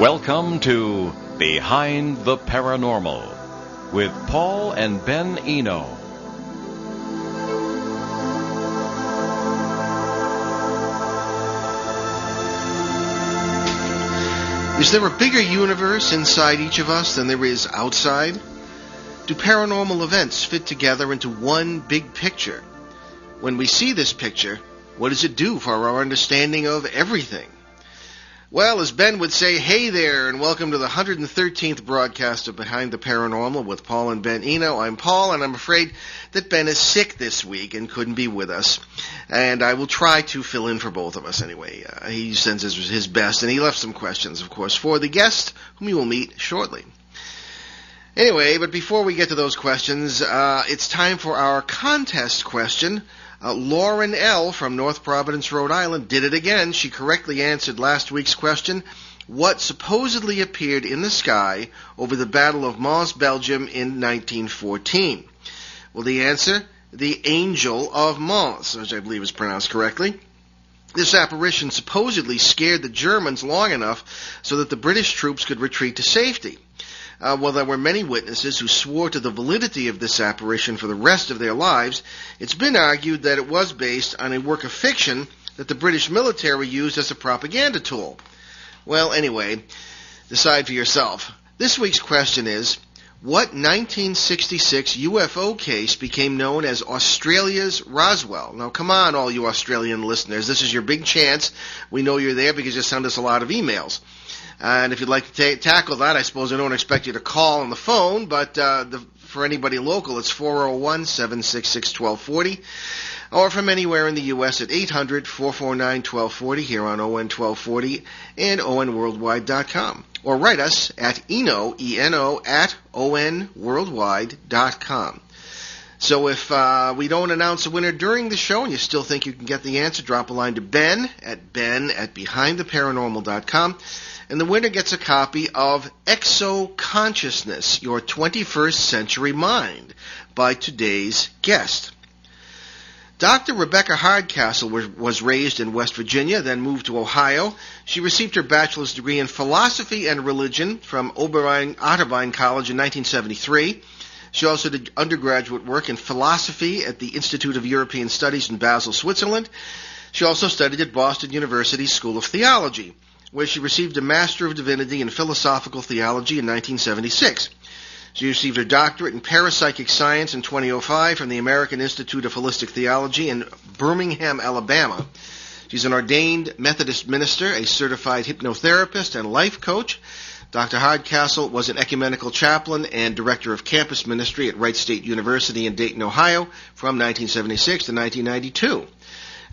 Welcome to Behind the Paranormal with Paul and Ben Eno. Is there a bigger universe inside each of us than there is outside? Do paranormal events fit together into one big picture? When we see this picture, what does it do for our understanding of everything? Well, as Ben would say, hey there, and welcome to the 113th broadcast of Behind the Paranormal with Paul and Ben Eno. I'm Paul, and I'm afraid that Ben is sick this week and couldn't be with us. And I will try to fill in for both of us anyway. He sends his best, and he left some questions, of course, for the guest, whom you will meet shortly. Anyway, but before we get to those questions, it's time for our contest question. Lauren L. from North Providence, Rhode Island, did it again. She correctly answered last week's question. What supposedly appeared in the sky over the Battle of Mons, Belgium in 1914? Well, the answer, the Angel of Mons, which I believe is pronounced correctly. This apparition supposedly scared the Germans long enough so that the British troops could retreat to safety. While there were many witnesses who swore to the validity of this apparition for the rest of their lives, it's been argued that it was based on a work of fiction that the British military used as a propaganda tool. Well, anyway, decide for yourself. This week's question is, what 1966 UFO case became known as Australia's Roswell? Now, come on, all you Australian listeners. This is your big chance. We know you're there because you send us a lot of emails. And if you'd like to tackle that, I suppose I don't expect you to call on the phone, but for anybody local, it's 401-766-1240, or from anywhere in the U.S. at 800-449-1240 here on ON 1240 and onworldwide.com. Or write us at Eno, E-N-O, at onworldwide.com. So if we don't announce a winner during the show and you still think you can get the answer, drop a line to Ben at behindtheparanormal.com. And the winner gets a copy of Exoconsciousness, Your 21st Century Mind, by today's guest. Dr. Rebecca Hardcastle was raised in West Virginia, then moved to Ohio. She received her bachelor's degree in philosophy and religion from Oberrhein College in 1973. She also did undergraduate work in philosophy at the Institute of European Studies in Basel, Switzerland. She also studied at Boston University's School of Theology, where she received a Master of Divinity in Philosophical Theology in 1976. She received her doctorate in Parapsychic Science in 2005 from the American Institute of Holistic Theology in Birmingham, Alabama. She's an ordained Methodist minister, a certified hypnotherapist, and life coach. Dr. Hardcastle was an ecumenical chaplain and director of campus ministry at Wright State University in Dayton, Ohio from 1976 to 1992.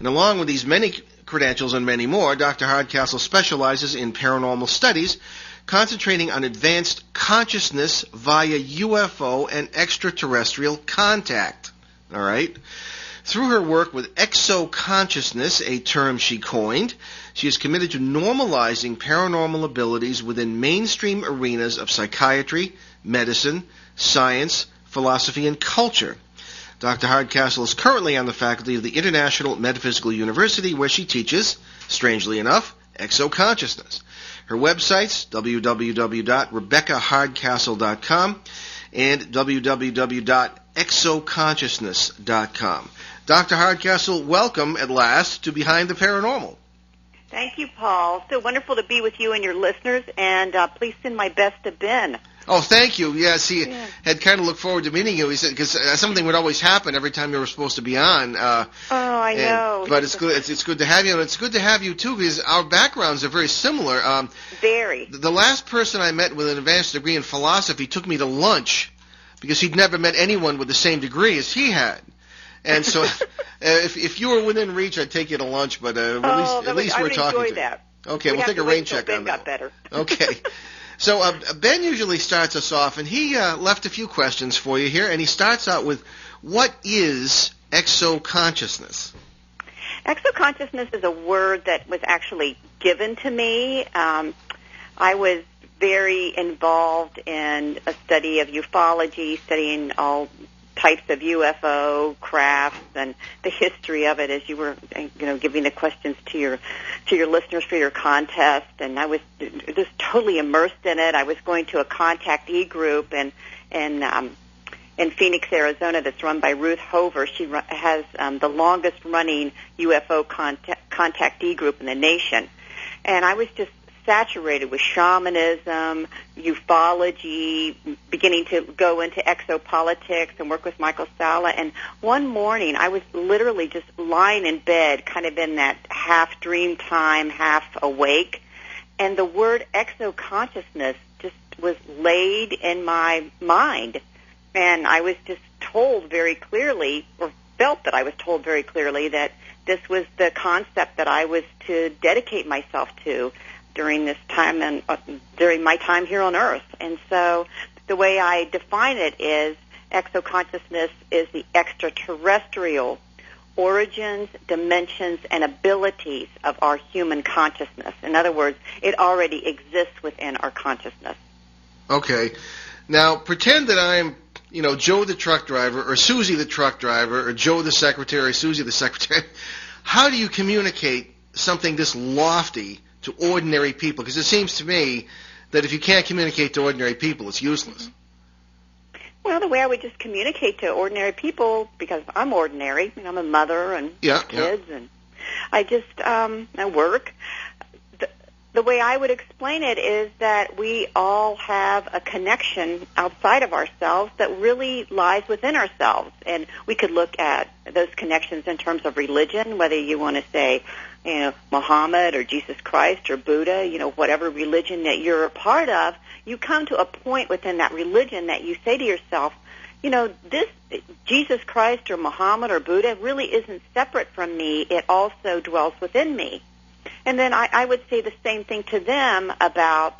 And along with these many credentials and many more, Dr. Hardcastle specializes in paranormal studies, concentrating on advanced consciousness via UFO and extraterrestrial contact. All right? Through her work with Exoconsciousness, a term she coined, she is committed to normalizing paranormal abilities within mainstream arenas of psychiatry, medicine, science, philosophy, and culture. Dr. Hardcastle is currently on the faculty of the International Metaphysical University, where she teaches, strangely enough, exoconsciousness. Her websites, www.rebeccahardcastle.com and www.exoconsciousness.com. Dr. Hardcastle, welcome at last to Behind the Paranormal. Thank you, Paul. So wonderful to be with you and your listeners, and please send my best to Ben. Oh, thank you. Yes, he had kind of looked forward to meeting you. He said because something would always happen every time you were supposed to be on. I know. But it's good. It's good to have you, and it's good to have you too because our backgrounds are very similar. Very. The last person I met with an advanced degree in philosophy took me to lunch because he'd never met anyone with the same degree as he had. And so, if you were within reach, I'd take you to lunch. But at least we're talking. I would enjoy that. Okay, we'll take a rain check on that. Ben got better. Okay. So Ben usually starts us off, and he left a few questions for you here, and he starts out with, what is exoconsciousness? Exoconsciousness is a word that was actually given to me. I was very involved in a study of ufology, studying all types of UFO crafts and the history of it as you were, giving the questions to your listeners for your contest. And I was just totally immersed in it. I was going to a contactee group in Phoenix, Arizona, that's run by Ruth Hover. She has the longest running UFO contactee group in the nation. And I was just saturated with shamanism, ufology, beginning to go into exopolitics and work with Michael Salla. And one morning, I was literally just lying in bed, kind of in that half dream time, half awake, and the word exoconsciousness just was laid in my mind. And I was just told very clearly, or felt that I was told very clearly, that this was the concept that I was to dedicate myself to during this time and during my time here on Earth. And so the way I define it is exoconsciousness is the extraterrestrial origins, dimensions, and abilities of our human consciousness. In other words, it already exists within our consciousness. Okay. Now, pretend that I'm, Joe the truck driver, or Susie the truck driver, or Joe the secretary, Susie the secretary. How do you communicate something this lofty to ordinary people? Because it seems to me that if you can't communicate to ordinary people, it's useless. Well, the way I would just communicate to ordinary people, because I'm ordinary, I'm a mother and kids, and I just I work. The way I would explain it is that we all have a connection outside of ourselves that really lies within ourselves. And we could look at those connections in terms of religion, whether you want to say, Muhammad or Jesus Christ or Buddha, whatever religion that you're a part of, you come to a point within that religion that you say to yourself, this Jesus Christ or Muhammad or Buddha really isn't separate from me. It also dwells within me. And then I would say the same thing to them about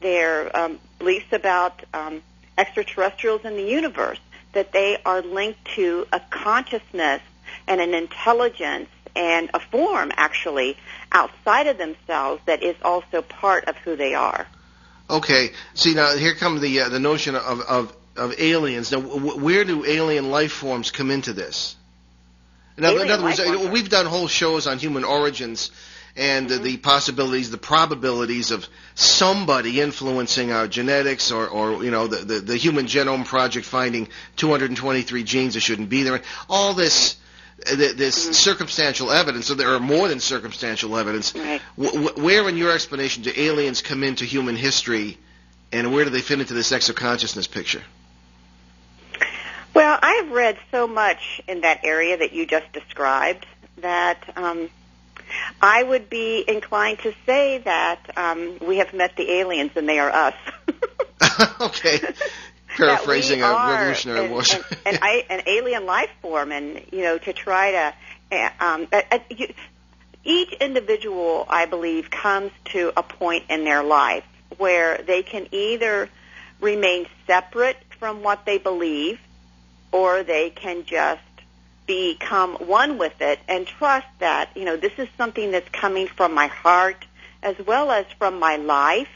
their beliefs about extraterrestrials in the universe, that they are linked to a consciousness and an intelligence and a form, actually, outside of themselves that is also part of who they are. Okay. See, now here comes the notion of aliens. Now, where do alien life forms come into this? In other words, we've done whole shows on human origins and the possibilities, the probabilities of somebody influencing our genetics, or the Human Genome Project finding 223 genes that shouldn't be there. All this circumstantial evidence, so there are more than circumstantial evidence. Right. Where in your explanation do aliens come into human history, and where do they fit into this exoconsciousness picture? Well, I have read so much in that area that you just described that I would be inclined to say that we have met the aliens and they are us. Okay. Paraphrasing a Revolutionary War. An alien life form, and to try to each individual, I believe, comes to a point in their life where they can either remain separate from what they believe, or they can just become one with it and trust that this is something that's coming from my heart, as well as from my life,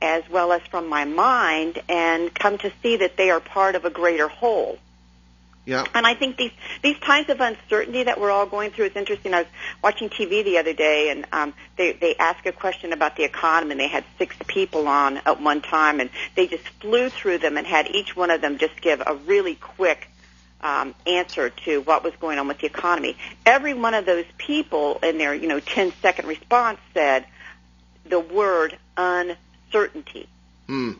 as well as from my mind, and come to see that they are part of a greater whole. Yeah. And I think these times of uncertainty that we're all going through is interesting. I was watching TV the other day, and they asked a question about the economy, and they had 6 people on at one time, and they just flew through them and had each one of them just give a really quick answer to what was going on with the economy. Every one of those people in their 10-second response said the word uncertainty. And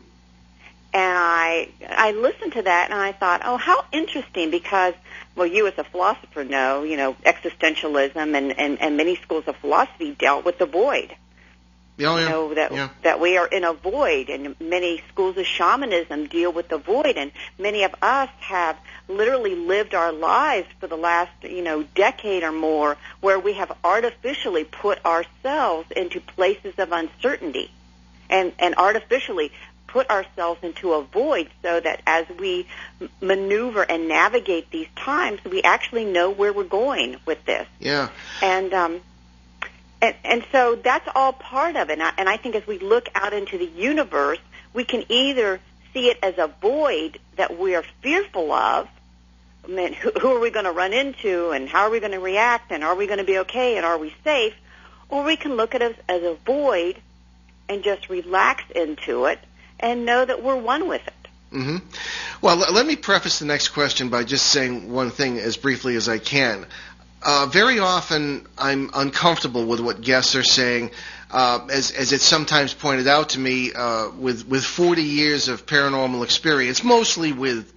I listened to that and I thought, oh, how interesting, because, well, you as a philosopher know, existentialism and many schools of philosophy dealt with the void. That we are in a void, and many schools of shamanism deal with the void, and many of us have literally lived our lives for the last, decade or more where we have artificially put ourselves into places of uncertainty and artificially put ourselves into a void so that as we maneuver and navigate these times, we actually know where we're going with this. Yeah. And so that's all part of it. And I think as we look out into the universe, we can either see it as a void that we are fearful of, I mean, who are we going to run into, and how are we going to react, and are we going to be okay, and are we safe? Or we can look at it as a void and just relax into it and know that we're one with it. Mm-hmm. Well, let me preface the next question by just saying one thing as briefly as I can. Very often I'm uncomfortable with what guests are saying, as it's sometimes pointed out to me, with 40 years of paranormal experience, mostly with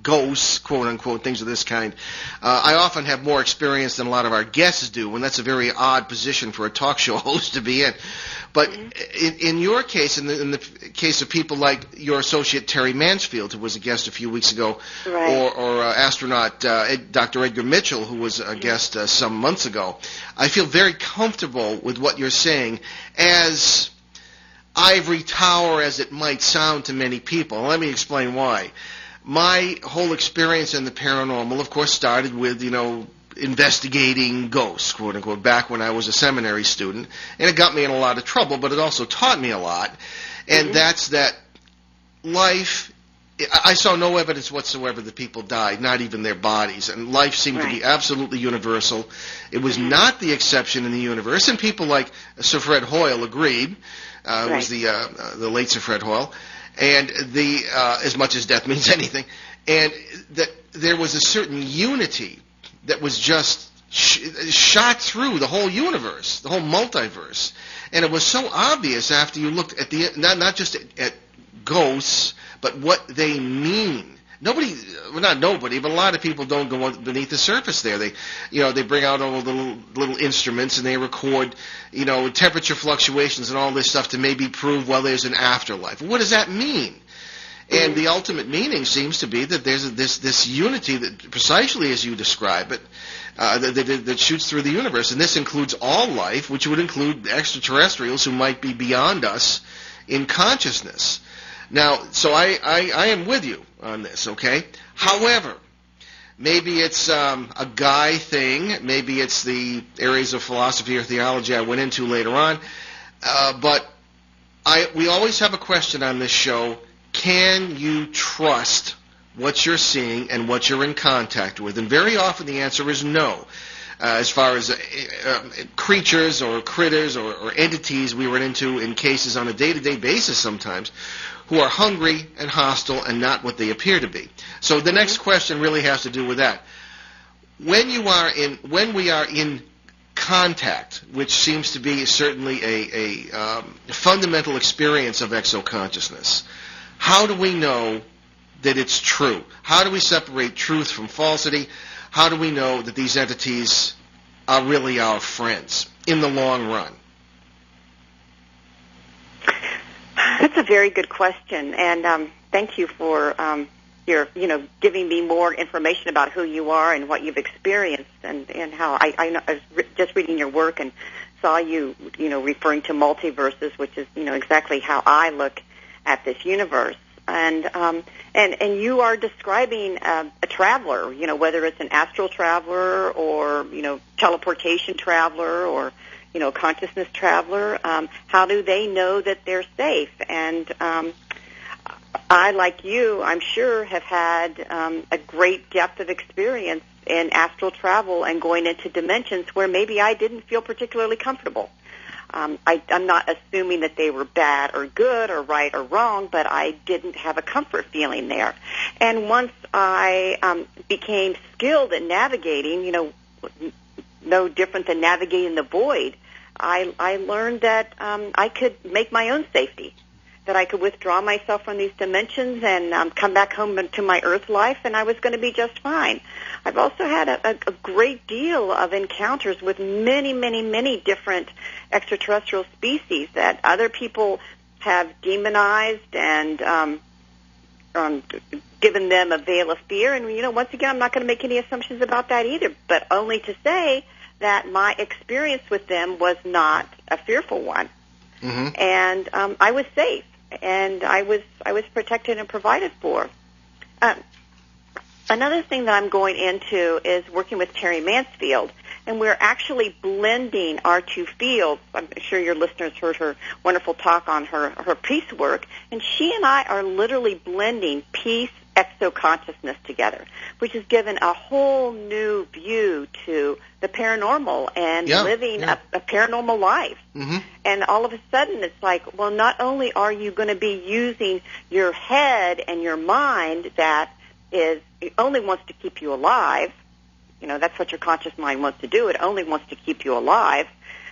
ghosts, quote-unquote, things of this kind. I often have more experience than a lot of our guests do, and that's a very odd position for a talk show host to be in. But in your case, in the case of people like your associate Terry Mansfield, who was a guest a few weeks ago, right, or astronaut Dr. Edgar Mitchell, who was a guest some months ago, I feel very comfortable with what you're saying, as ivory tower as it might sound to many people. Let me explain why. My whole experience in the paranormal, of course, started with, investigating ghosts, quote unquote, back when I was a seminary student. And it got me in a lot of trouble, but it also taught me a lot. And that's that life, I saw no evidence whatsoever that people died, not even their bodies. And life seemed to be absolutely universal. It was not the exception in the universe. And people like Sir Fred Hoyle agreed. It was the late Sir Fred Hoyle. And as much as death means anything, and that there was a certain unity that was just shot through the whole universe, the whole multiverse, and it was so obvious after you looked at not just at ghosts, but what they mean. Not nobody, but a lot of people don't go beneath the surface there. They bring out all the little instruments and they record, temperature fluctuations and all this stuff to maybe prove, well, there's an afterlife. What does that mean? And the ultimate meaning seems to be that there's this unity that, precisely as you describe it, that shoots through the universe. And this includes all life, which would include extraterrestrials who might be beyond us in consciousness. Now, so I am with you on this, okay? However, maybe it's a guy thing. Maybe it's the areas of philosophy or theology I went into later on. But we always have a question on this show. Can you trust what you're seeing and what you're in contact with? And very often the answer is no. As far as creatures or critters or entities we run into in cases on a day-to-day basis sometimes, who are hungry and hostile and not what they appear to be. So the next question really has to do with that. When we are in contact, which seems to be certainly a fundamental experience of exoconsciousness, how do we know that it's true? How do we separate truth from falsity? How do we know that these entities are really our friends in the long run? That's a very good question, and thank you for your, giving me more information about who you are and what you've experienced, and how I was just reading your work and saw you, referring to multiverses, which is, exactly how I look at this universe, and you are describing a traveler, whether it's an astral traveler or teleportation traveler or consciousness traveler. How do they know that they're safe? And I, like you, I'm sure, have had a great depth of experience in astral travel and going into dimensions where maybe I didn't feel particularly comfortable. I'm not assuming that they were bad or good or right or wrong, but I didn't have a comfort feeling there. And once I became skilled at navigating, no different than navigating the void, I learned that I could make my own safety, that I could withdraw myself from these dimensions and come back home to my Earth life, and I was going to be just fine. I've also had a great deal of encounters with many, many, many different extraterrestrial species that other people have demonized and given them a veil of fear. And, once again, I'm not going to make any assumptions about that either, but only to say that my experience with them was not a fearful one. Mm-hmm. And I was safe, and I was protected and provided for. Another thing that I'm going into is working with Terry Mansfield, and we're actually blending our two fields. I'm sure your listeners heard her wonderful talk on her peace work, and she and I are literally blending peace Exoconsciousness together, which has given a whole new view to the paranormal and living a paranormal life. Mm-hmm. And all of a sudden it's like, well, not only are you going to be using your head and your mind that it only wants to keep you alive, that's what your conscious mind wants to do. It only wants to keep you alive.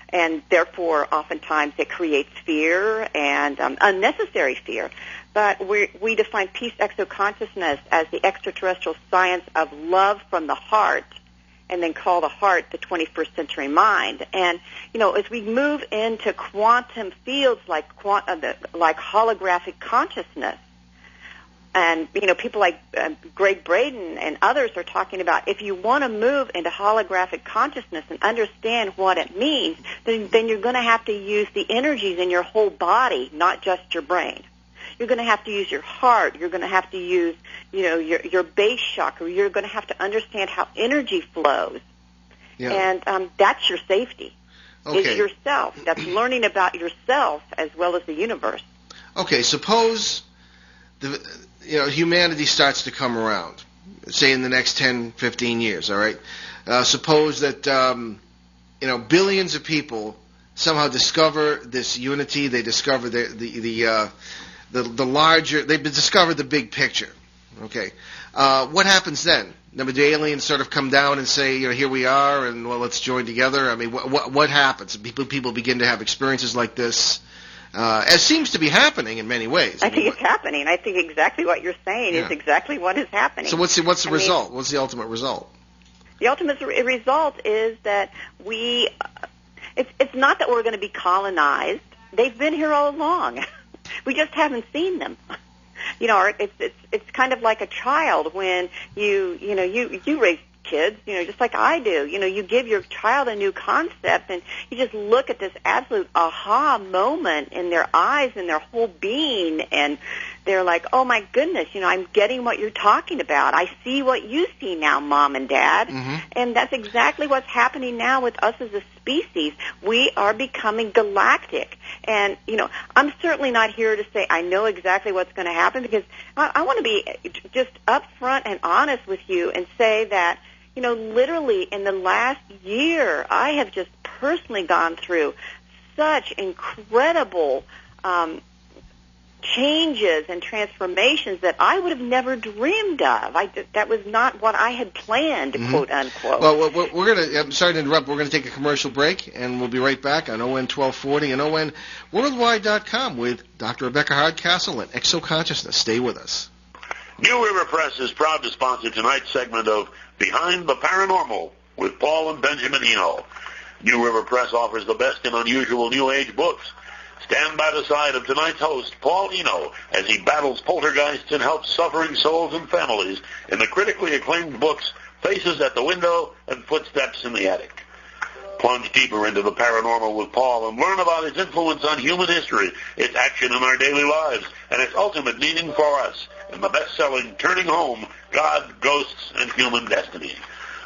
And therefore, oftentimes it creates fear and unnecessary fear. But we define peace exoconsciousness as the extraterrestrial science of love from the heart, and then call the heart the 21st century mind. And, as we move into quantum fields like holographic consciousness, and, people like Greg Braden and others are talking about if you want to move into holographic consciousness and understand what it means, then you're going to have to use the energies in your whole body, not just your brain. You're going to have to use your heart. You're going to have to use, your base chakra. You're going to have to understand how energy flows. Yeah. And that's your safety, is yourself. That's learning about yourself as well as the universe. Okay, suppose humanity starts to come around, say in the next 10, 15 years, all right? Suppose that, billions of people somehow discover this unity. They discover the larger, they've discovered the big picture. Okay. What happens then? Now, the aliens sort of come down and say, here we are, and well, let's join together. I mean, what happens? People begin to have experiences like this, as seems to be happening in many ways. I think it's happening. I think exactly what you're saying is exactly what is happening. So what's the result? What's the ultimate result? The ultimate result is that it's not that we're going to be colonized. They've been here all along. We just haven't seen them. It's kind of like a child when you raise kids, just like I do. You give your child a new concept, and you just look at this absolute aha moment in their eyes and their whole being, and they're like, oh my goodness, I'm getting what you're talking about. I see what you see now, Mom and Dad. Mm-hmm. And that's exactly what's happening now with us as a species. We are becoming galactic. And, I'm certainly not here to say I know exactly what's going to happen, because I want to be just upfront and honest with you and say that, literally in the last year, I have just personally gone through such incredible changes and transformations that I would have never dreamed of. That was not what I had planned, quote unquote. Well, we're going to, I'm sorry to interrupt, we're going to take a commercial break, and we'll be right back on ON 1240 and ONworldwide.com with Dr. Rebecca Hardcastle and Exoconsciousness. Stay with us. New River Press is proud to sponsor tonight's segment of Behind the Paranormal with Paul and Benjamin Eno. New River Press offers the best in unusual New Age books. Stand by the side of tonight's host, Paul Eno, as he battles poltergeists and helps suffering souls and families in the critically acclaimed books Faces at the Window and Footsteps in the Attic. Plunge deeper into the paranormal with Paul and learn about its influence on human history, its action in our daily lives, and its ultimate meaning for us in the best-selling Turning Home, God, Ghosts, and Human Destiny.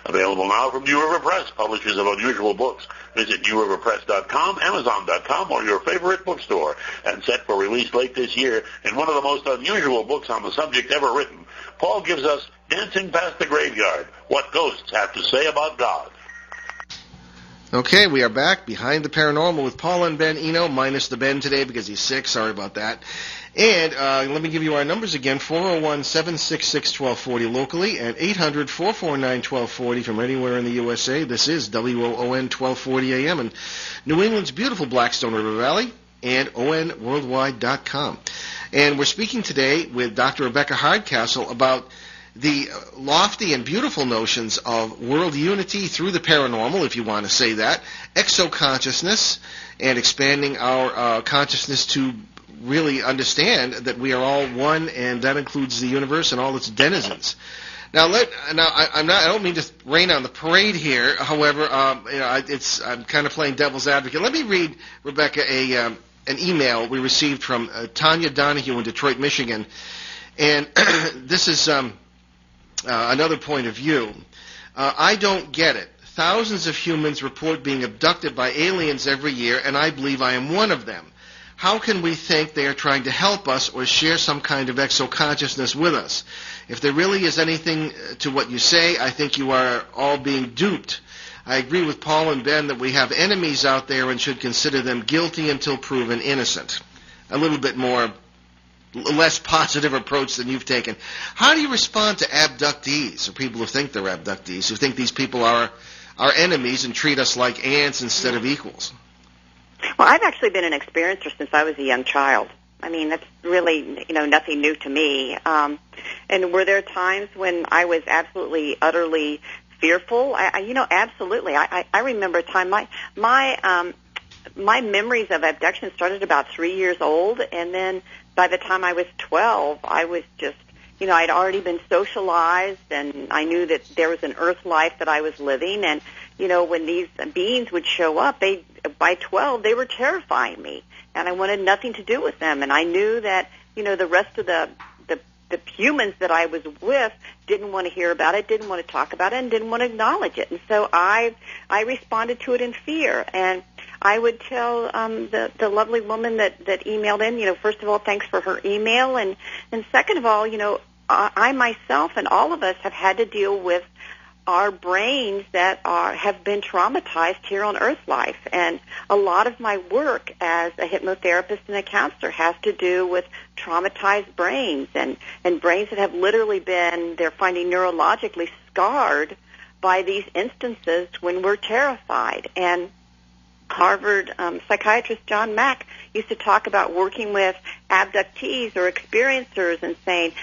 Available now from New River Press, publishers of unusual books. Visit newriverpress.com, amazon.com, or your favorite bookstore. And set for release late this year in one of the most unusual books on the subject ever written, Paul gives us Dancing Past the Graveyard, What Ghosts Have to Say About God. Okay, we are back behind the paranormal with Paul and Ben Eno, minus the Ben today because he's sick. Sorry about that. And let me give you our numbers again, 401-766-1240 locally and 800-449-1240 from anywhere in the USA. This is WOON 1240 AM in New England's beautiful Blackstone River Valley and ONworldwide.com. And we're speaking today with Dr. Rebecca Hardcastle about the lofty and beautiful notions of world unity through the paranormal, if you want to say that, exoconsciousness, and expanding our consciousness to really understand that we are all one, and that includes the universe and all its denizens. Now, I don't mean to rain on the parade here. However, I'm kind of playing devil's advocate. Let me read, Rebecca, an email we received from Tanya Donahue in Detroit, Michigan, and this is another point of view. I don't get it. Thousands of humans report being abducted by aliens every year, and I believe I am one of them. how can we think they are trying to help us or share some kind of exoconsciousness with us? If there really is anything to what you say, I think you are all being duped. I agree with Paul and Ben that we have enemies out there and should consider them guilty until proven innocent. A little bit less positive approach than you've taken. How do you respond to abductees, or people who think they're abductees, who think these people are our enemies and treat us like ants instead of equals? Well, I've actually been an experiencer since I was a young child. I mean, that's really, nothing new to me. And were there times when I was absolutely, utterly fearful? Absolutely. I remember a time, my memories of abduction started about 3 years old, and then by the time I was 12, I was just, I'd already been socialized, and I knew that there was an earth life that I was living, and, when these beings would show up, by 12, they were terrifying me, and I wanted nothing to do with them, and I knew that, the rest of the humans that I was with didn't want to hear about it, didn't want to talk about it, and didn't want to acknowledge it, and so I responded to it in fear, and I would tell the lovely woman that emailed in, first of all, thanks for her email, and second of all, I myself and all of us have had to deal with our brains that have been traumatized here on Earth life, and a lot of my work as a hypnotherapist and a counselor has to do with traumatized brains and brains that have literally they're finding neurologically scarred by these instances when we're terrified. And Harvard psychiatrist John Mack used to talk about working with abductees or experiencers and saying,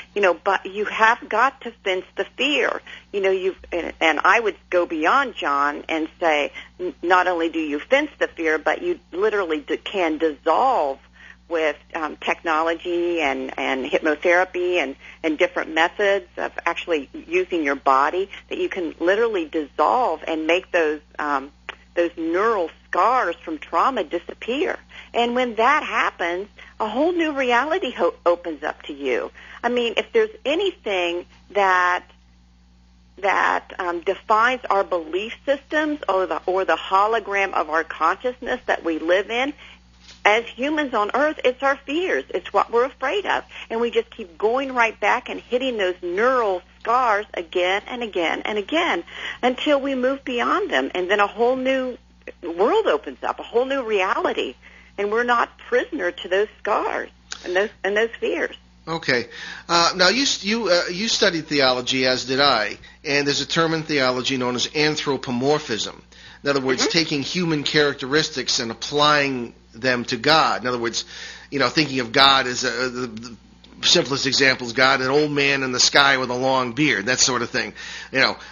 but you have got to fence the fear. And I would go beyond John and say, not only do you fence the fear, but you literally can dissolve with technology and hypnotherapy and different methods of actually using your body, that you can literally dissolve and make those neural scars from trauma disappear. And when that happens, a whole new reality opens up to you. I mean, if there's anything that defines our belief systems or the hologram of our consciousness that we live in, as humans on Earth, it's our fears. It's what we're afraid of. And we just keep going right back and hitting those neural scars again and again and again until we move beyond them. And then a whole new world opens up, a whole new reality. And we're not prisoner to those scars and those fears. Okay. Now, you studied theology, as did I, and there's a term in theology known as anthropomorphism. In other words, taking human characteristics and applying them to God. In other words, thinking of God as the simplest example is God, an old man in the sky with a long beard, that sort of thing.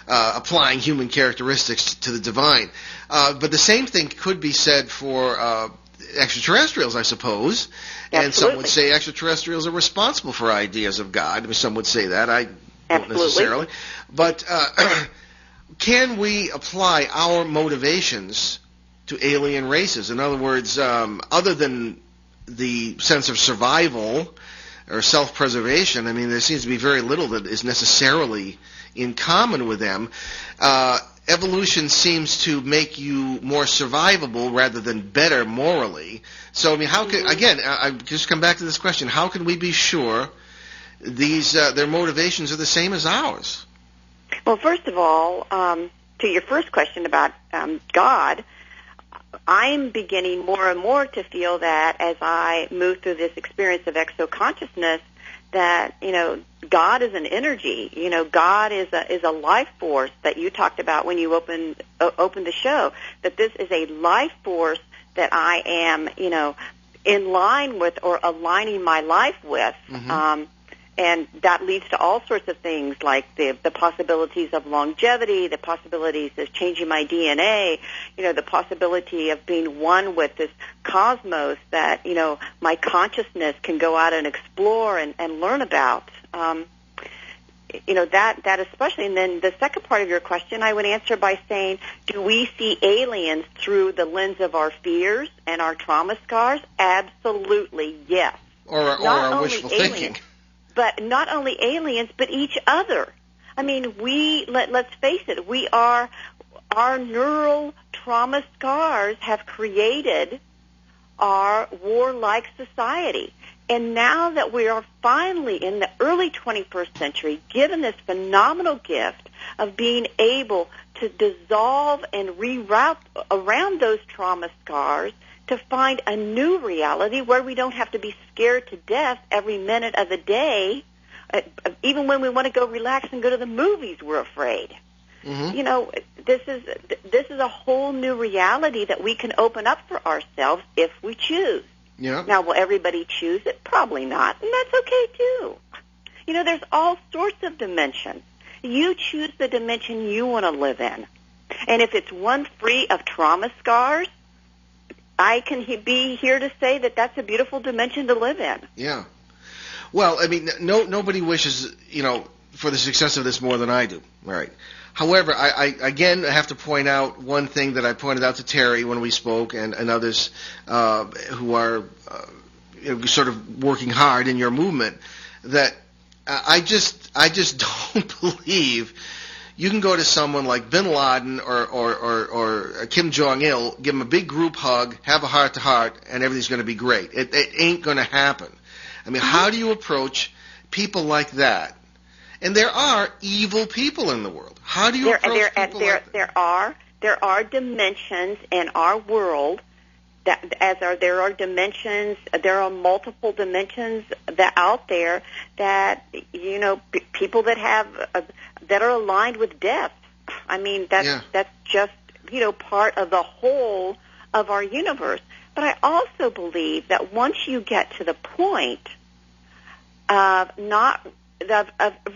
Applying human characteristics to the divine. But the same thing could be said for extraterrestrials, I suppose. Absolutely. And some would say extraterrestrials are responsible for ideas of God. I mean, some would say that. I don't necessarily. But can we apply our motivations to alien races? In other words, other than the sense of survival or self-preservation, I mean, there seems to be very little that is necessarily in common with them. Evolution seems to make you more survivable rather than better morally. So, I mean, how can, again, I just come back to this question, how can we be sure their motivations are the same as ours? Well, first of all, to your first question about God, I'm beginning more and more to feel that as I move through this experience of exoconsciousness, that, God is an energy. God is a life force that you talked about when you opened the show, that this is a life force that I am, in line with or aligning my life with. And that leads to all sorts of things like the possibilities of longevity, the possibilities of changing my DNA, the possibility of being one with this cosmos that, my consciousness can go out and explore and learn about. That especially. And then the second part of your question, I would answer by saying, do we see aliens through the lens of our fears and our trauma scars? Absolutely, yes. Or our wishful thinking. But not only aliens, but each other. I mean, let's face it, our neural trauma scars have created our warlike society. And now that we are finally in the early 21st century, given this phenomenal gift of being able to dissolve and reroute around those trauma scars to find a new reality where we don't have to be scared to death every minute of the day. Even when we want to go relax and go to the movies, we're afraid. Mm-hmm. You know, this is a whole new reality that we can open up for ourselves if we choose. Yeah. Now, will everybody choose it? Probably not, and that's okay, too. You know, there's all sorts of dimensions. You choose the dimension you want to live in. And if it's one free of trauma scars, I can be here to say that that's a beautiful dimension to live in. Yeah. Well, I mean, nobody wishes, you know, for the success of this more than I do. All right. However, I again have to point out one thing that I pointed out to Terry when we spoke, and others who are sort of working hard in your movement, that I just don't believe you can go to someone like Bin Laden or Kim Jong-il, give them a big group hug, have a heart-to-heart, and everything's going to be great. It ain't going to happen. I mean, how do you approach people like that? And there are evil people in the world. How do you approach people like that? There are dimensions in our world there are dimensions. There are multiple dimensions out there that people that have that are aligned with death. I mean that's just part of the whole of our universe. But I also believe that once you get to the point of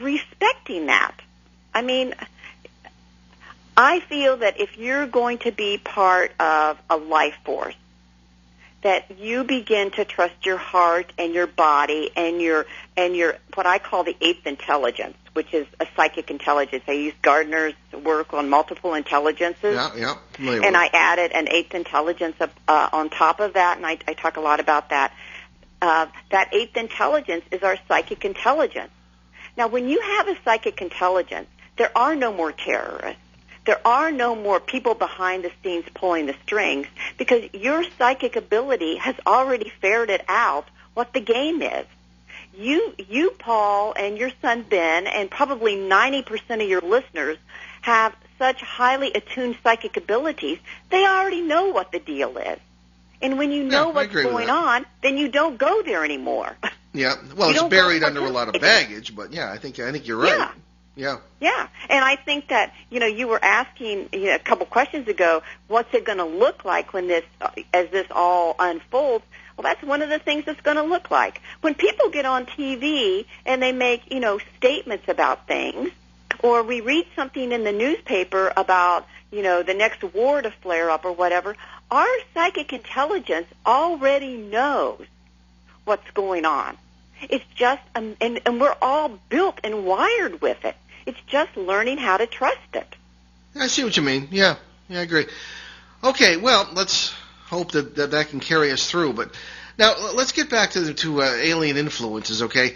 respecting that. I mean, I feel that if you're going to be part of a life force, that you begin to trust your heart and your body and your what I call the eighth intelligence, which is a psychic intelligence. I use Gardner's work on multiple intelligences. Yeah. And I added an eighth intelligence on top of that, and I talk a lot about that. That eighth intelligence is our psychic intelligence. Now, when you have a psychic intelligence, there are no more terrorists. There are no more people behind the scenes pulling the strings because your psychic ability has already ferreted out what the game is. You, Paul, and your son, Ben, and probably 90% of your listeners have such highly attuned psychic abilities, they already know what the deal is. And when you know what's going on, then you don't go there anymore. Yeah, well, it's buried under a lot of baggage, but I think you're right. Yeah. Yeah, and I think that you were asking a couple questions ago, what's it going to look like when as this all unfolds? Well, that's one of the things it's going to look like when people get on TV and they make statements about things, or we read something in the newspaper about the next war to flare up or whatever. Our psychic intelligence already knows what's going on. It's just, and we're all built and wired with it. It's just learning how to trust it. I see what you mean. Yeah, I agree. Okay, well, let's hope that can carry us through. But now let's get back to alien influences. Okay,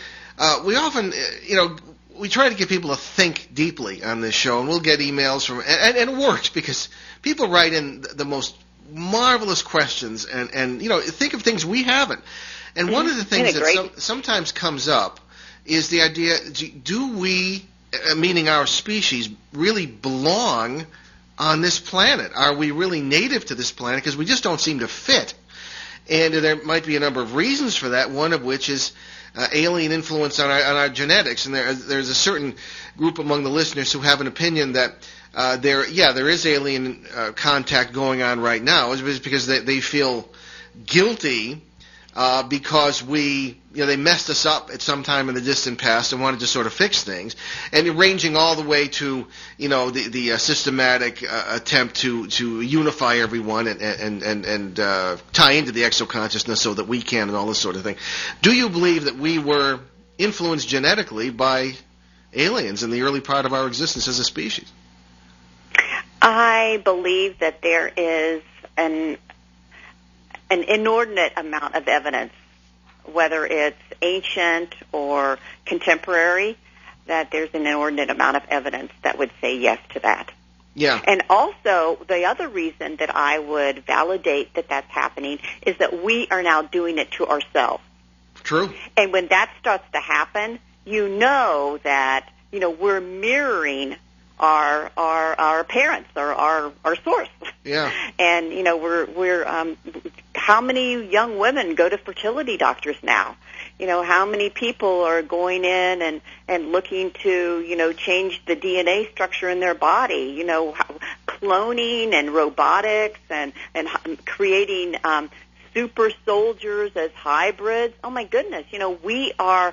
we often, we try to get people to think deeply on this show, and we'll get emails from, and it works because people write in the most marvelous questions, and think of things we haven't. And one of the things that sometimes comes up is the idea: do we, meaning our species, really belong on this planet? Are we really native to this planet? Because we just don't seem to fit. And there might be a number of reasons for that, one of which is alien influence on our genetics. And there's a certain group among the listeners who have an opinion that there is alien contact going on right now. It's because they feel guilty because they messed us up at some time in the distant past and wanted to sort of fix things, and ranging all the way to the systematic attempt to unify everyone and tie into the exoconsciousness so that we can and all this sort of thing. Do you believe that we were influenced genetically by aliens in the early part of our existence as a species? I believe that there is an inordinate amount of evidence, whether it's ancient or contemporary, that there's an inordinate amount of evidence that would say yes to that. Yeah. And also, the other reason that I would validate that that's happening is that we are now doing it to ourselves. True. And when that starts to happen, you know that, we're mirroring our parents or our source. Yeah. And, we're how many young women go to fertility doctors now? How many people are going in and looking to, change the DNA structure in their body, cloning and robotics and creating super soldiers as hybrids. Oh my goodness, we are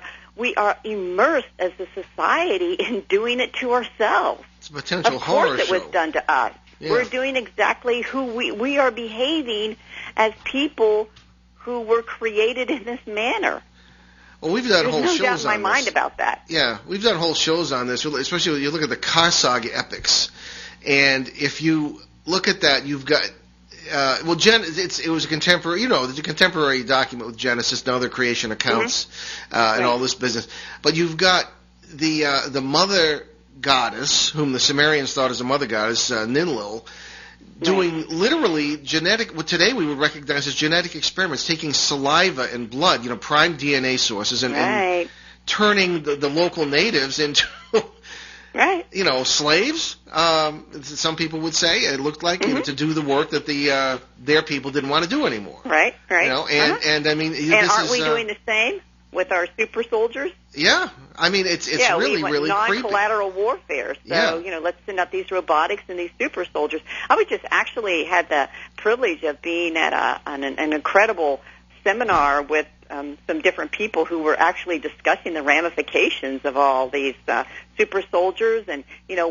immersed as a society in doing it to ourselves. It's a potential horror show. Of course it was done to us. Yeah. We're doing exactly who we are behaving as people who were created in this manner. Well, we've done whole shows on this. There's no doubt in my mind about that. Yeah, we've done whole shows on this, especially when you look at the Karsaga epics. And if you look at that, you've got it was a contemporary, there's a contemporary document with Genesis and other creation accounts and all this business. But you've got the mother goddess, whom the Sumerians thought as a mother goddess, Ninlil, doing literally what today we would recognize as genetic experiments, taking saliva and blood, prime DNA sources, and turning the local natives into slaves. Some people would say it looked like to do the work that their people didn't want to do anymore. Right. And I mean, aren't we doing the same with our super soldiers? Yeah, I mean it's really creepy. Non-collateral warfare. So let's send out these robotics and these super soldiers. I was just actually had the privilege of being at an incredible seminar with some different people who were actually discussing the ramifications of all these super soldiers, and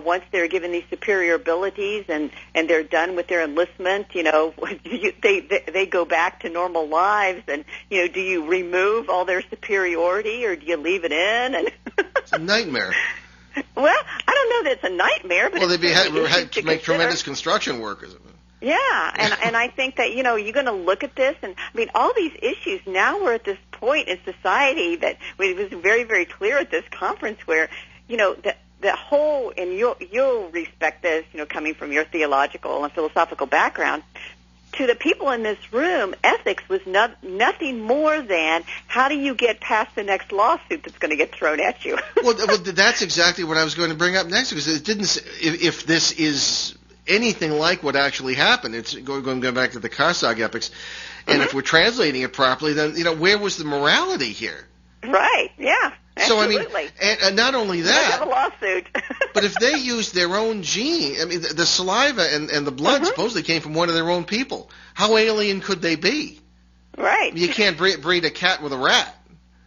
once they're given these superior abilities and they're done with their enlistment, they go back to normal lives, and do you remove all their superiority or do you leave it in? And it's a nightmare. Well, I don't know that it's a nightmare, but they had to make tremendous construction workers. Yeah, and I think that, you're going to look at this, and, I mean, all these issues, now we're at this point in society that it was very, very clear at this conference where, the whole, and you'll respect this, coming from your theological and philosophical background, to the people in this room, ethics was nothing more than how do you get past the next lawsuit that's going to get thrown at you. well, that's exactly what I was going to bring up next, because it didn't, if this is anything like what actually happened. It's going back to the Karsak epics, and if we're translating it properly, then where was the morality here? Right. Yeah. Absolutely. So I mean, and not only that, have a lawsuit. but if they used their own gene, I mean, the saliva and the blood supposedly came from one of their own people. How alien could they be? Right. You can't breed a cat with a rat.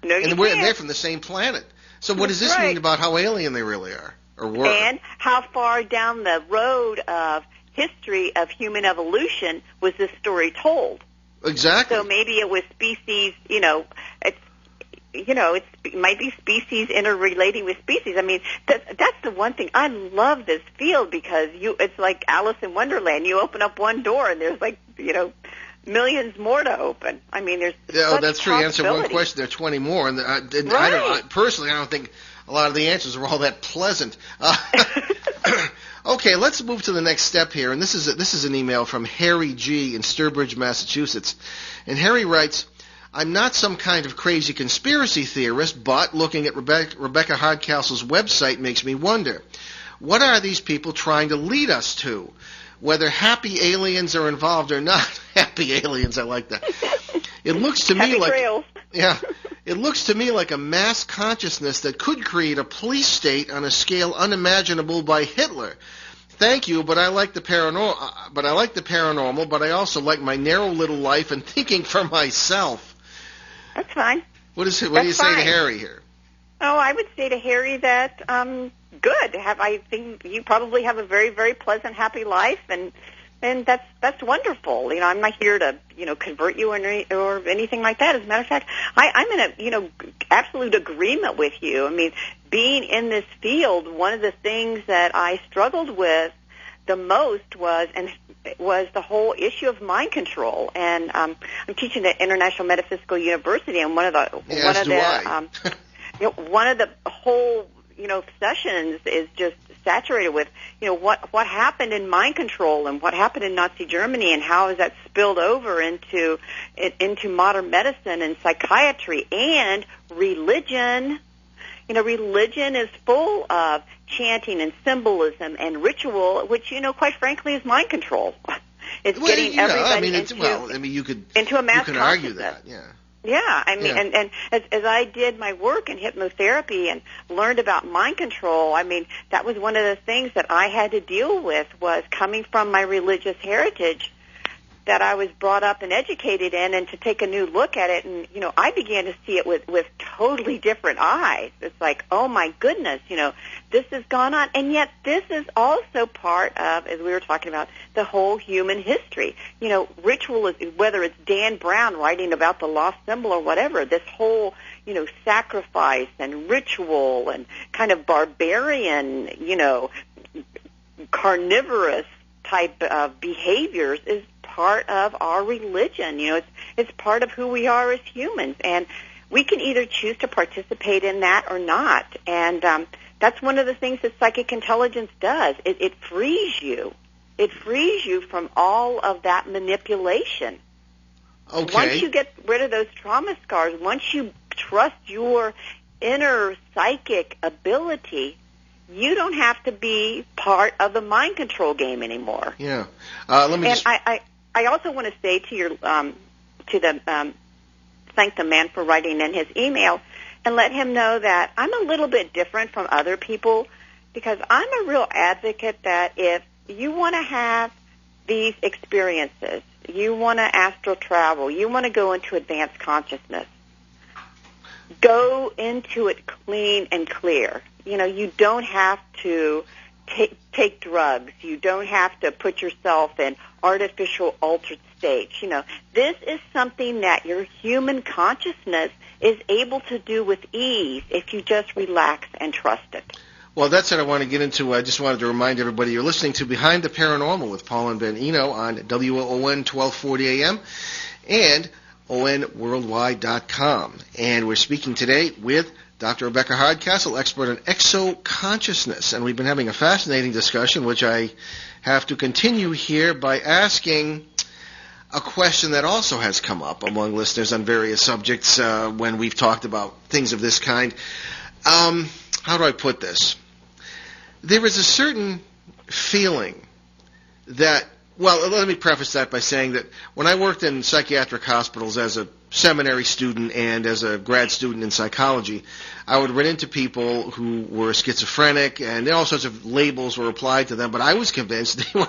No, you can't. And they're from the same planet. So what does this mean about how alien they really are? And how far down the road of history of human evolution was this story told? Exactly. So maybe it was species, it might be species interrelating with species. I mean, that's the one thing. I love this field because it's like Alice in Wonderland. You open up one door and there's millions more to open. I mean, there's that's true. You answer one question, there are 20 more. And I don't think a lot of the answers are all that pleasant. Okay, let's move to the next step here. And this is an email from Harry G. in Sturbridge, Massachusetts. And Harry writes, I'm not some kind of crazy conspiracy theorist, but looking at Rebecca Hardcastle's website makes me wonder, what are these people trying to lead us to? Whether happy aliens are involved or not. Happy aliens, I like that. It looks to me like trails. Yeah. It looks to me like a mass consciousness that could create a police state on a scale unimaginable by Hitler. Thank you, but I like the paranormal, but I also like my narrow little life and thinking for myself. That's fine. What do you say to Harry here? Oh, I would say to Harry that good. I think you probably have a very, very pleasant, happy life, and that's wonderful. I'm not here to convert you or anything like that. As a matter of fact, I'm in a absolute agreement with you. I mean, being in this field, one of the things that I struggled with the most was the whole issue of mind control. And I'm teaching at International Metaphysical University, and one of the whole sessions is just saturated with, what happened in mind control and what happened in Nazi Germany and how has that spilled over into modern medicine and psychiatry and religion. Religion is full of chanting and symbolism and ritual, which, quite frankly, is mind control. It's getting everybody into a mass you can argue that, yeah. Yeah, and as I did my work in hypnotherapy and learned about mind control, that was one of the things that I had to deal with, was coming from my religious heritage that I was brought up and educated in, and to take a new look at it. And, I began to see it with totally different eyes. It's like, oh, my goodness, this has gone on. And yet this is also part of, as we were talking about, the whole human history. Ritual is, whether it's Dan Brown writing about the lost symbol or whatever, this whole, sacrifice and ritual and kind of barbarian, carnivorous type of behaviors is part of our religion. It's part of who we are as humans, and we can either choose to participate in that or not. And that's one of the things that psychic intelligence does. It frees you. It frees you from all of that manipulation. Okay. Once you get rid of those trauma scars, once you trust your inner psychic ability, you don't have to be part of the mind control game anymore. Yeah. I also want to say to thank the man for writing in his email and let him know that I'm a little bit different from other people, because I'm a real advocate that if you want to have these experiences, you want to astral travel, you want to go into advanced consciousness, go into it clean and clear. You don't have to take drugs. You don't have to put yourself in artificial altered states. This is something that your human consciousness is able to do with ease if you just relax and trust it. Well, that's what I want to get into. I just wanted to remind everybody you're listening to Behind the Paranormal with Paul and Ben Eno on WOON 1240 AM and ONWorldwide.com. And we're speaking today with Dr. Rebecca Hardcastle, expert on exoconsciousness. And we've been having a fascinating discussion, which I have to continue here by asking a question that also has come up among listeners on various subjects when we've talked about things of this kind. How do I put this? There is a certain feeling that, well, let me preface that by saying that when I worked in psychiatric hospitals as a seminary student and as a grad student in psychology, I would run into people who were schizophrenic, and all sorts of labels were applied to them, but I was convinced they were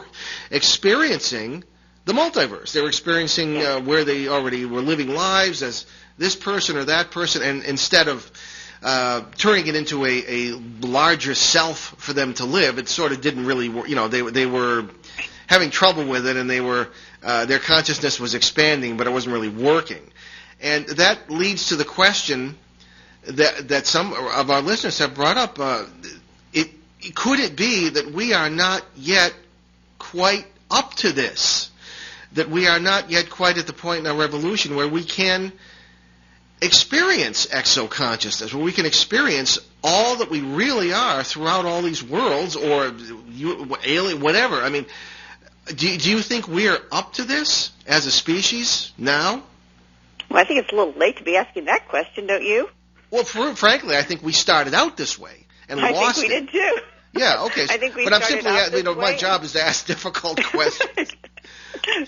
experiencing the multiverse. They were experiencing where they already were living lives as this person or that person, and instead of turning it into a larger self for them to live, it sort of didn't really work. They were having trouble with it, and they were their consciousness was expanding, but it wasn't really working. And that leads to the question that some of our listeners have brought up. Could it be that we are not yet quite up to this? That we are not yet quite at the point in our revolution where we can experience exoconsciousness, where we can experience all that we really are throughout all these worlds, or alien, whatever. I mean, do you think we are up to this as a species now? Well, I think it's a little late to be asking that question, don't you? Well, frankly, I think we started out this way and lost it. I think we did too. Yeah, okay. I think we but I'm started simply, out this way. My job is to ask difficult questions.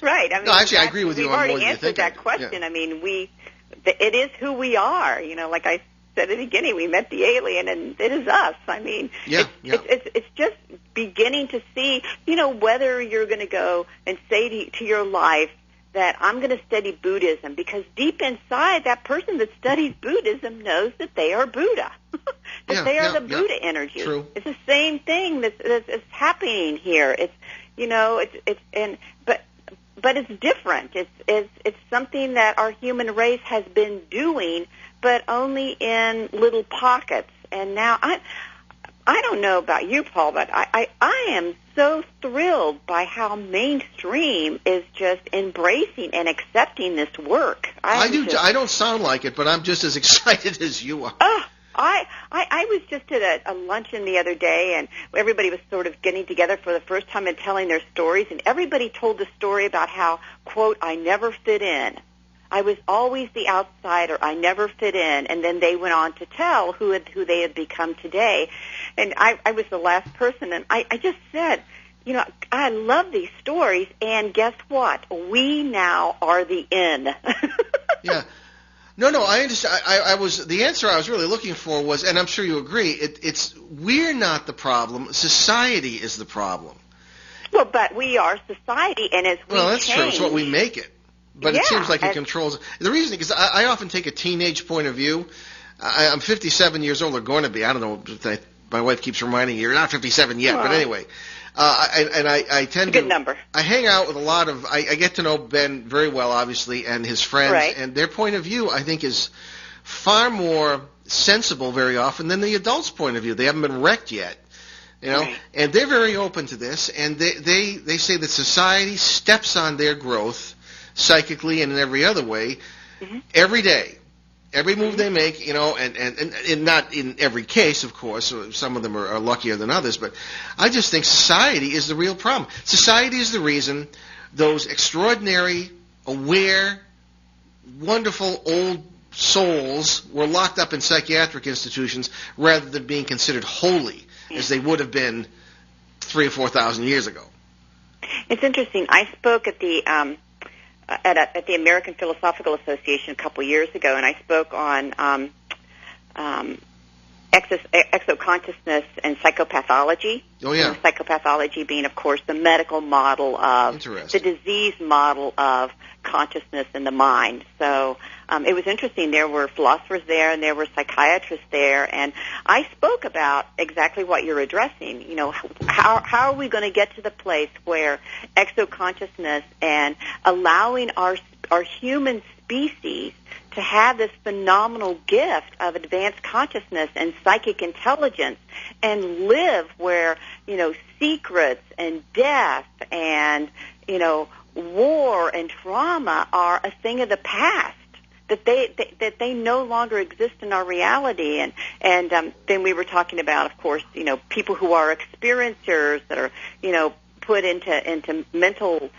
Right. I mean, no, actually, I agree with you on more than you think. We've already answered that question. Yeah. I mean, it is who we are. Like I said at the beginning, we met the alien, and it is us. I mean, it's just beginning to see, whether you're going to go and say to your life that I'm going to study Buddhism, because deep inside, that person that studies Buddhism knows that they are Buddha, that they are the Buddha energy. True. It's the same thing that's happening here. But it's different. It's something that our human race has been doing, but only in little pockets. And now I don't know about you, Paul, but I am so thrilled by how mainstream is just embracing and accepting this work. I don't sound like it, but I'm just as excited as you are. Oh, I was just at a luncheon the other day, and everybody was sort of getting together for the first time and telling their stories, and everybody told the story about how, quote, I never fit in. I was always the outsider. I never fit in. And then they went on to tell who they had become today. And I was the last person, and I just said, you know, I love these stories, and guess what? We now are the in. Yeah. No, I understand. I was the answer I was really looking for was, and I'm sure you agree, it's we're not the problem. Society is the problem. Well, but we are society, and as we that's change, true. It's what we make it. But it seems like it controls. The reason is I often take a teenage point of view. I'm 57 years old, or going to be. I don't know. My wife keeps reminding me, you're not 57 yet. But anyway, I tend it's a good number. I hang out with a lot of. I get to know Ben very well, obviously, and his friends, right. And their point of view, I think, is far more sensible very often than the adults' point of view. They haven't been wrecked yet. You know, right. And they're very open to this, and they say that society steps on their growth psychically and in every other way, every day. Every move they make, you know, and not in every case, of course. Some of them are luckier than others, but I just think society is the real problem. Society is the reason those extraordinary, aware, wonderful old souls were locked up in psychiatric institutions rather than being considered holy as they would have been 3,000 or 4,000 years ago. It's interesting. I spoke at the at the American Philosophical Association a couple years ago, and I spoke on exoconsciousness and psychopathology. Oh, yeah. And psychopathology being, of course, the medical model of the disease model of consciousness in the mind. So it was interesting. There were philosophers there, and there were psychiatrists there, and I spoke about exactly what you're addressing. You know, how are we going to get to the place where exoconsciousness and allowing our human species to have this phenomenal gift of advanced consciousness and psychic intelligence and live where, you know, secrets and death and, you know, war and trauma are a thing of the past, that they no longer exist in our reality. And then we were talking about, of course, you know, people who are experiencers that are, you know, put into mental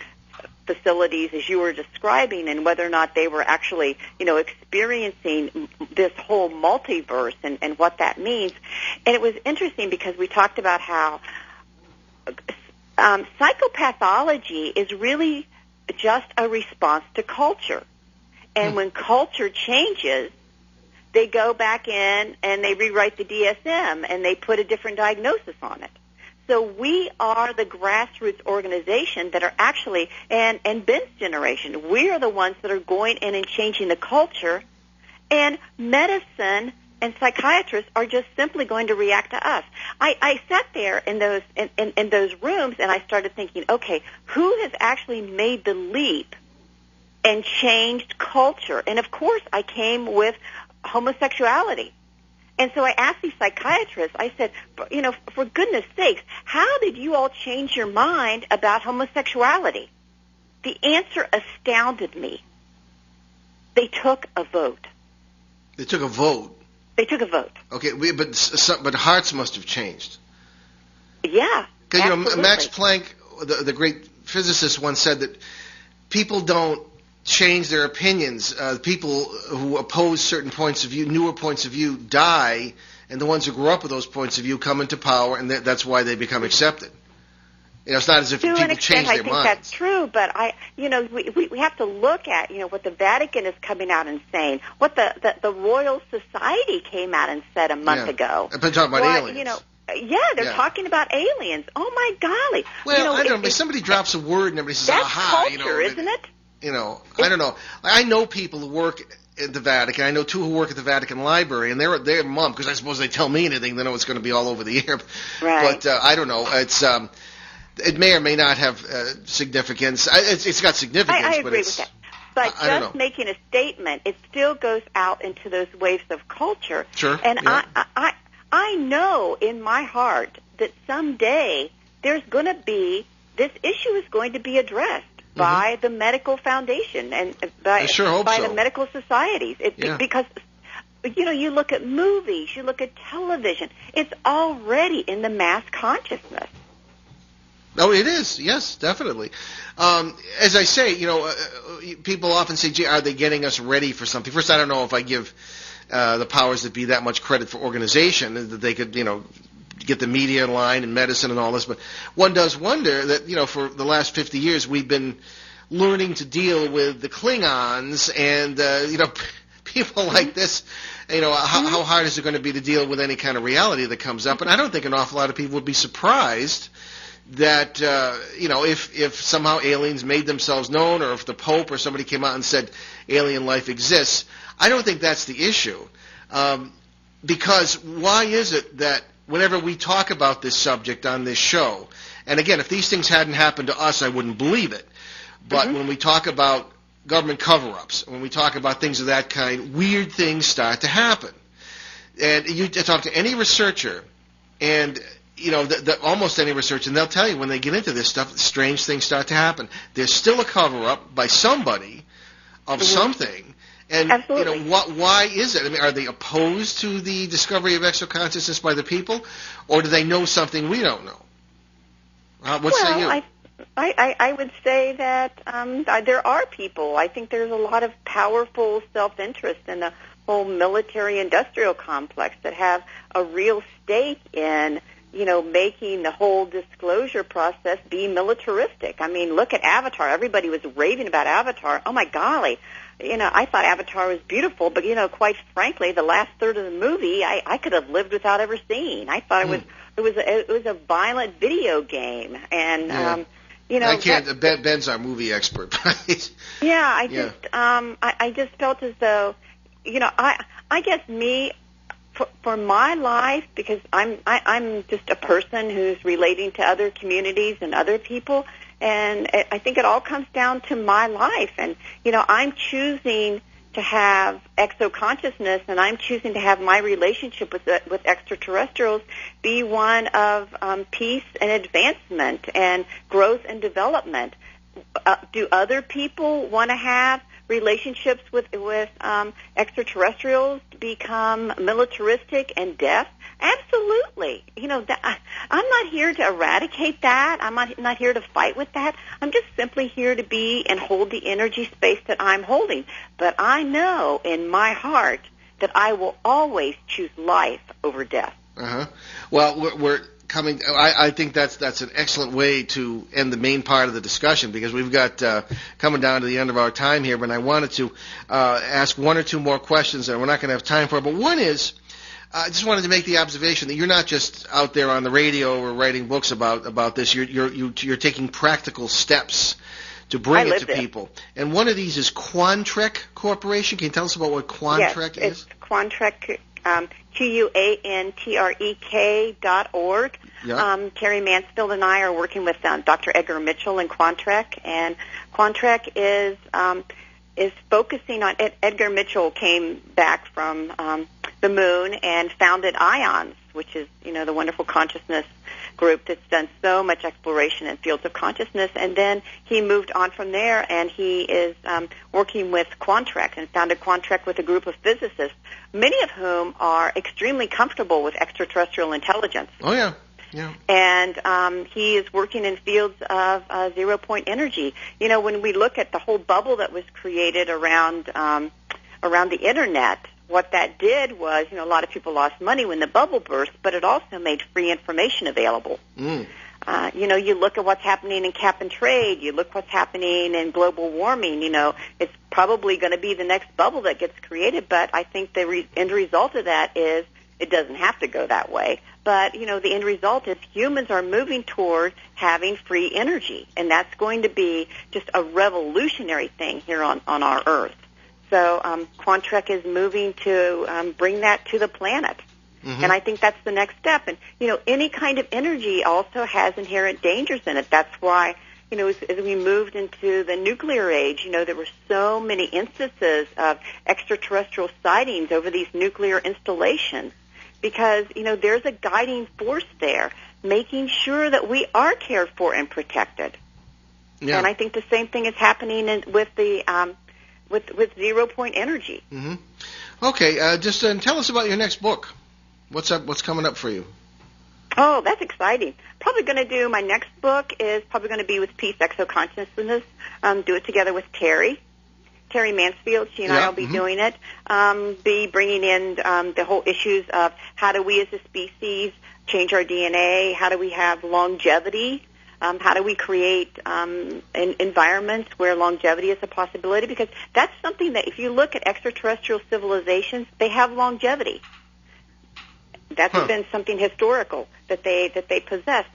facilities as you were describing, and whether or not they were actually, you know, experiencing this whole multiverse and what that means. And it was interesting because we talked about how psychopathology is really just a response to culture. And when culture changes, they go back in and they rewrite the DSM and they put a different diagnosis on it. So we are the grassroots organization that are actually, and Ben's generation, we are the ones that are going in and changing the culture, and medicine and psychiatrists are just simply going to react to us. I sat there in those rooms and I started thinking, okay, who has actually made the leap and changed culture? And of course I came with homosexuality. And so I asked these psychiatrists, I said, you know, for goodness sakes, how did you all change your mind about homosexuality? The answer astounded me. They took a vote. They took a vote? They took a vote. Okay, but hearts must have changed. Yeah, because, you know, Max Planck, the great physicist, once said that people don't change their opinions. People who oppose certain points of view, newer points of view, die, and the ones who grew up with those points of view come into power, and that's why they become accepted. You know, it's not as if people change their minds. I think that's true, but we have to look at, you know, what the Vatican is coming out and saying, what the Royal Society came out and said a month ago. I've been talking about aliens. You know, they're talking about aliens. Oh my golly! Well, you know, I don't know. If somebody drops a word and everybody says, that's "Aha!" culture, isn't it? You know, I don't know. I know people who work at the Vatican. I know two who work at the Vatican Library, and they're mum, because I suppose they tell me anything, they know it's going to be all over the air. Right. But I don't know. It's it may or may not have significance. It's got significance. I agree with that. But just making a statement, it still goes out into those waves of culture. Sure. And I know in my heart that someday there's going to be, this issue is going to be addressed by the medical foundation and by the medical societies. Because you look at movies, you look at television. It's already in the mass consciousness. Oh, it is. Yes, definitely. As I say, people often say, gee, are they getting us ready for something? First, I don't know if I give the powers that be that much credit for organization, that they could, get the media in line and medicine and all this. But one does wonder that, for the last 50 years, we've been learning to deal with the Klingons and, people like this. How hard is it going to be to deal with any kind of reality that comes up? And I don't think an awful lot of people would be surprised that, if somehow aliens made themselves known, or if the Pope or somebody came out and said alien life exists. I don't think that's the issue. Because why is it that whenever we talk about this subject on this show, and again, if these things hadn't happened to us, I wouldn't believe it. But when we talk about government cover-ups, when we talk about things of that kind, weird things start to happen. And you talk to any researcher, and almost any researcher, and they'll tell you when they get into this stuff, strange things start to happen. There's still a cover-up by somebody of something. And why is it? I mean, are they opposed to the discovery of exoconsciousness by the people, or do they know something we don't know? What say you? I would say that there are people. I think there's a lot of powerful self-interest in the whole military-industrial complex that have a real stake in, making the whole disclosure process be militaristic. I mean, look at Avatar. Everybody was raving about Avatar. Oh, my golly. I thought Avatar was beautiful, but, quite frankly, the last third of the movie I could have lived without ever seeing. I thought it was a violent video game. And, I can't. Ben's our movie expert, right? Yeah, I just felt as though, I guess me, for my life, because I'm just a person who's relating to other communities and other people, and I think it all comes down to my life. And, I'm choosing to have exoconsciousness, and I'm choosing to have my relationship with extraterrestrials be one of peace and advancement and growth and development. Do other people want to have relationships with extraterrestrials become militaristic and death? Absolutely. I'm not here to eradicate that. I'm not here to fight with that. I'm just simply here to be and hold the energy space that I'm holding. But I know in my heart that I will always choose life over death. Well, we're coming. I think that's an excellent way to end the main part of the discussion, because we've got coming down to the end of our time here. But I wanted to ask one or two more questions that we're not going to have time for. But one is, I just wanted to make the observation that you're not just out there on the radio or writing books about this. You're taking practical steps to bring it to people. And one of these is Quantrek Corporation. Can you tell us about what Quantrek is? Yes, it's Quantrek, QUANTREK.org. Yep. Terry Mansfield and I are working with Dr. Edgar Mitchell in Quantrek, and Quantrek is focusing on Edgar Mitchell came back from the moon and founded IONS, which is, the wonderful consciousness group that's done so much exploration in fields of consciousness. And then he moved on from there, and he is working with Quantrek and founded Quantrek with a group of physicists, many of whom are extremely comfortable with extraterrestrial intelligence. Oh, yeah. Yeah. And he is working in fields of zero-point energy. When we look at the whole bubble that was created around the Internet, what that did was, a lot of people lost money when the bubble burst, but it also made free information available. You look at what's happening in cap and trade. You look what's happening in global warming. It's probably going to be the next bubble that gets created, but I think the end result of that is it doesn't have to go that way. But, the end result is humans are moving toward having free energy, and that's going to be just a revolutionary thing here on our Earth. So Quantrek is moving to bring that to the planet. And I think that's the next step. And, any kind of energy also has inherent dangers in it. That's why, as we moved into the nuclear age, there were so many instances of extraterrestrial sightings over these nuclear installations because, there's a guiding force there making sure that we are cared for and protected. Yeah. And I think the same thing is happening with the with zero-point energy. Okay, just tell us about your next book. What's up? What's coming up for you? Oh, that's exciting. Probably going to do, my next book is probably going to be with Peace, Exoconsciousness. Do it together with Terry Mansfield. She and I will be doing it. Be bringing in the whole issues of how do we as a species change our DNA? How do we have longevity? How do we create environments where longevity is a possibility? Because that's something that if you look at extraterrestrial civilizations, they have longevity. That's been something historical that they possess.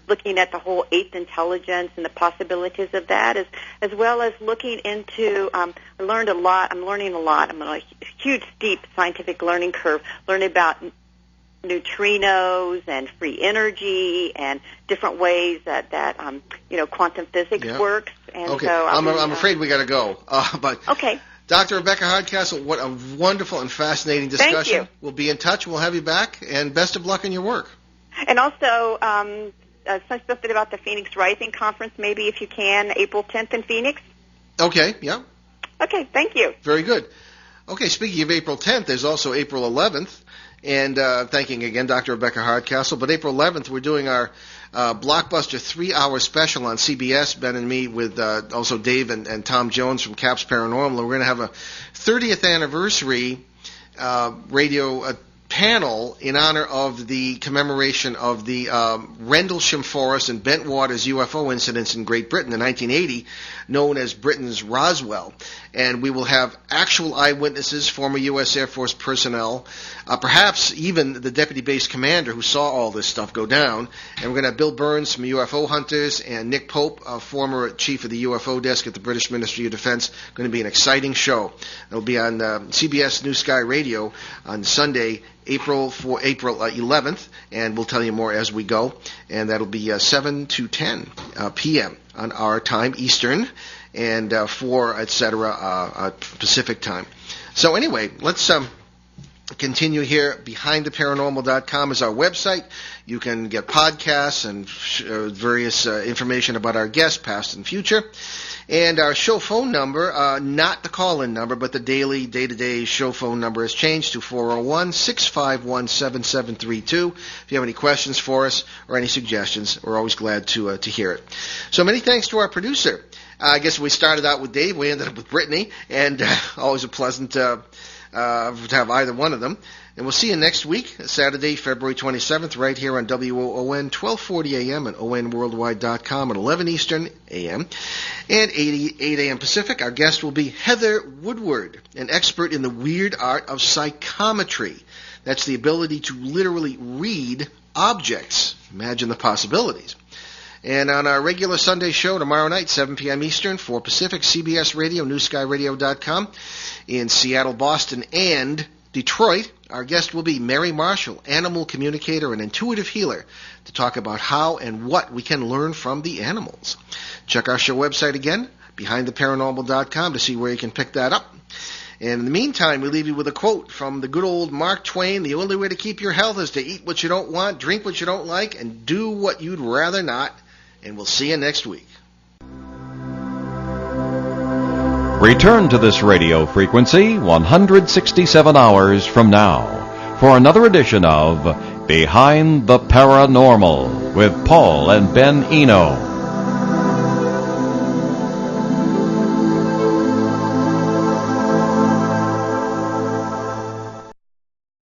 Looking at the whole eighth intelligence and the possibilities of that, as well as looking into. I learned a lot. I'm learning a lot. I'm on a huge, steep scientific learning curve. Learning about neutrinos and free energy and different ways that quantum physics works. And okay, so I'm afraid we got to go. But okay. Dr. Rebecca Hardcastle, what a wonderful and fascinating discussion. Thank you. We'll be in touch. We'll have you back, and best of luck in your work. And also, something about the Phoenix Rising Conference, maybe if you can, April 10th in Phoenix. Okay, yeah. Okay, thank you. Very good. Okay, speaking of April 10th, there's also April 11th. And thanking again Dr. Rebecca Hardcastle. But April 11th, we're doing our blockbuster 3-hour special on CBS, Ben and me, with also Dave and Tom Jones from Caps Paranormal. We're going to have a 30th anniversary radio panel in honor of the commemoration of the Rendlesham Forest and Bentwaters UFO incidents in Great Britain in 1980, known as Britain's Roswell. And we will have actual eyewitnesses, former U.S. Air Force personnel, perhaps even the deputy base commander who saw all this stuff go down. And we're going to have Bill Burns from UFO Hunters and Nick Pope, former chief of the UFO desk at the British Ministry of Defense. Going to be an exciting show. It'll be on CBS New Sky Radio on Sunday, April 11th, and we'll tell you more as we go. And that'll be 7 to 10 p.m. on our time, Eastern, and 4, etc., Pacific time. So anyway, let's continue here. BehindTheParanormal.com is our website. You can get podcasts and various information about our guests, past and future. And our show phone number, not the call-in number, but the daily, day-to-day show phone number has changed to 401-651-7732. If you have any questions for us or any suggestions, we're always glad to hear it. So many thanks to our producer. I guess we started out with Dave. We ended up with Brittany, and always a pleasant to have either one of them. And we'll see you next week, Saturday, February 27th, right here on WOON, 1240 a.m. and onworldwide.com at 11 Eastern a.m. and 8 a.m. Pacific. Our guest will be Heather Woodward, an expert in the weird art of psychometry. That's the ability to literally read objects. Imagine the possibilities. And on our regular Sunday show tomorrow night, 7 p.m. Eastern, 4 Pacific, CBS Radio, newskyradio.com in Seattle, Boston, and Detroit, our guest will be Mary Marshall, animal communicator and intuitive healer, to talk about how and what we can learn from the animals. Check our show website again, BehindTheParanormal.com, to see where you can pick that up. And in the meantime, we leave you with a quote from the good old Mark Twain: "The only way to keep your health is to eat what you don't want, drink what you don't like, and do what you'd rather not." And we'll see you next week. Return to this radio frequency 167 hours from now for another edition of Behind the Paranormal with Paul and Ben Eno.